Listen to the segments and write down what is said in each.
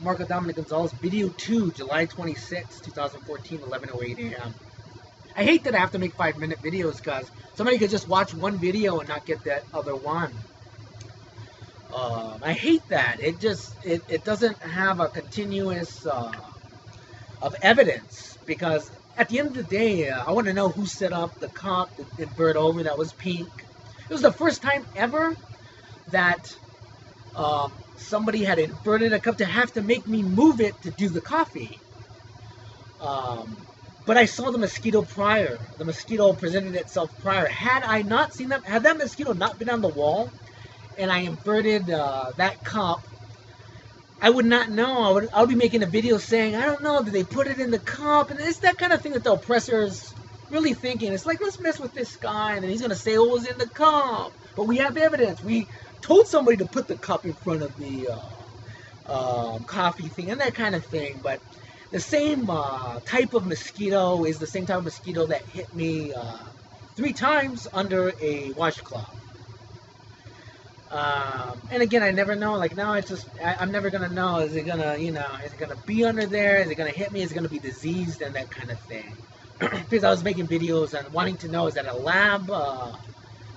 Marco Dominic Gonzalez, video 2, July 26, 2014, 11:08 a.m. I hate that I have to make 5-minute videos because somebody could just watch one video and not get that other one. I hate that. It doesn't have a continuous of evidence, because at the end of the day, I want to know who set up the cup that invert over that was pink. It was the first time ever that somebody had inverted a cup to have to make me move it to do the coffee. But I saw the mosquito prior. The mosquito presented itself prior. Had I not seen that, had that mosquito not been on the wall, and I inverted that cup, I would not know. I would be making a video saying, I don't know, did they put it in the cup? And it's that kind of thing that the oppressor's really thinking. It's like, let's mess with this guy, and then he's going to say, oh, it was in the cup. But we have evidence. We told somebody to put the cup in front of the coffee thing and that kind of thing. But the same type of mosquito is the same type of mosquito that hit me 3 times under a washcloth. And again, I never know. Like now, it's just I'm never gonna know. Is it gonna, is it gonna be under there? Is it gonna hit me? Is it gonna be diseased and that kind of thing? Because I was making videos and wanting to know, is that a lab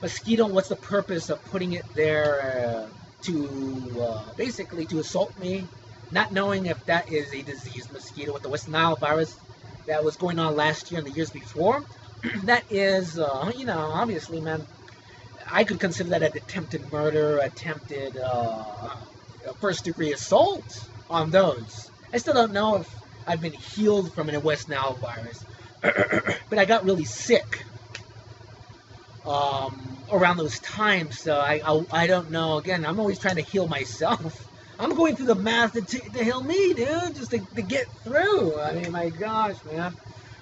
mosquito? What's the purpose of putting it there to basically to assault me? Not knowing if that is a diseased mosquito with the West Nile virus that was going on last year and the years before. That is, obviously, man. I could consider that an attempted murder, attempted first-degree assault on those. I still don't know if I've been healed from a West Nile virus, but I got really sick around those times, so I don't know. Again, I'm always trying to heal myself. I'm going through the math to heal me, dude, just to get through. I mean, my gosh, man.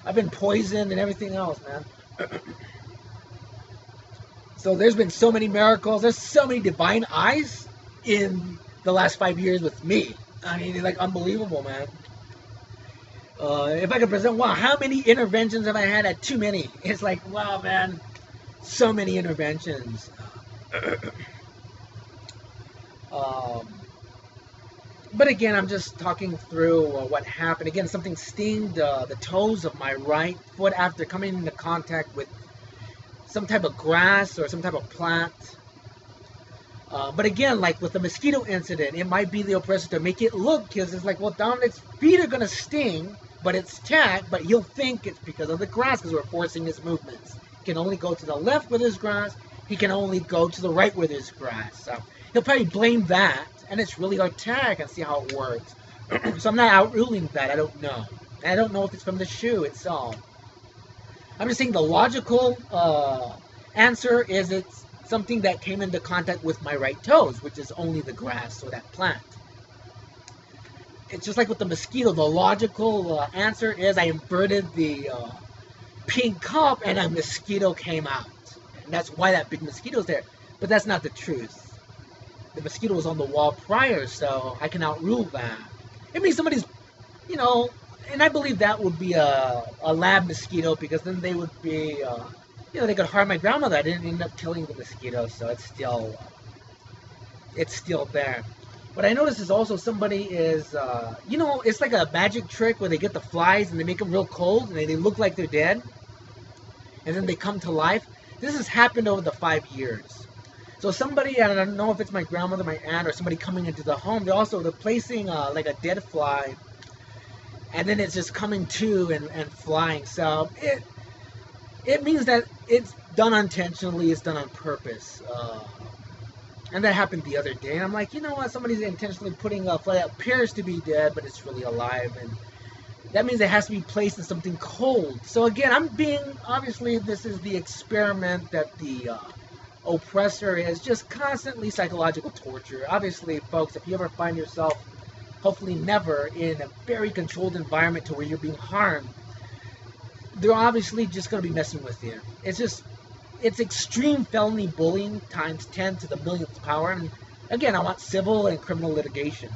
I've been poisoned and everything else, man. So there's been so many miracles. There's so many divine eyes in the last 5 years with me. I mean, it's like unbelievable, man. If I could present, wow, how many interventions have I had? At too many. It's like, wow, man, so many interventions. But again, I'm just talking through what happened. Again, something stinged the toes of my right foot after coming into contact with some type of grass or some type of plant. But again, like with the mosquito incident, it might be the oppressor to make it look, because it's like, well, Dominic's feet are going to sting, but it's tack, but he'll think it's because of the grass, because we're forcing his movements. He can only go to the left with his grass. He can only go to the right with his grass. So he'll probably blame that, and it's really our tack, and see how it works. So I'm not out-ruling that. I don't know. I don't know if it's from the shoe itself. I'm just saying the logical answer is it's something that came into contact with my right toes, which is only the grass or that plant. It's just like with the mosquito. The logical answer is I inverted the pink cup and a mosquito came out. And that's why that big mosquito's there. But that's not the truth. The mosquito was on the wall prior, so I can outrule that. It means somebody's, and I believe that would be a lab mosquito, because then they would be, they could harm my grandmother. I didn't end up killing the mosquito, so it's still there. What I noticed is also somebody is, it's like a magic trick where they get the flies and they make them real cold and they look like they're dead, and then they come to life. This has happened over the 5 years. So somebody, I don't know if it's my grandmother, my aunt, or somebody coming into the home, they're placing like a dead fly, and then it's just coming to and flying. So it means that it's done intentionally, it's done on purpose. And that happened the other day. And I'm like, you know what? Somebody's intentionally putting a fly that appears to be dead, but it's really alive. And that means it has to be placed in something cold. So again, obviously this is the experiment that the oppressor is, just constantly psychological torture. Obviously, folks, if you ever find yourself, hopefully never, in a very controlled environment to where you're being harmed, they're obviously just going to be messing with you. It's extreme felony bullying times 10 to the millionth power. And again, I want civil and criminal litigation.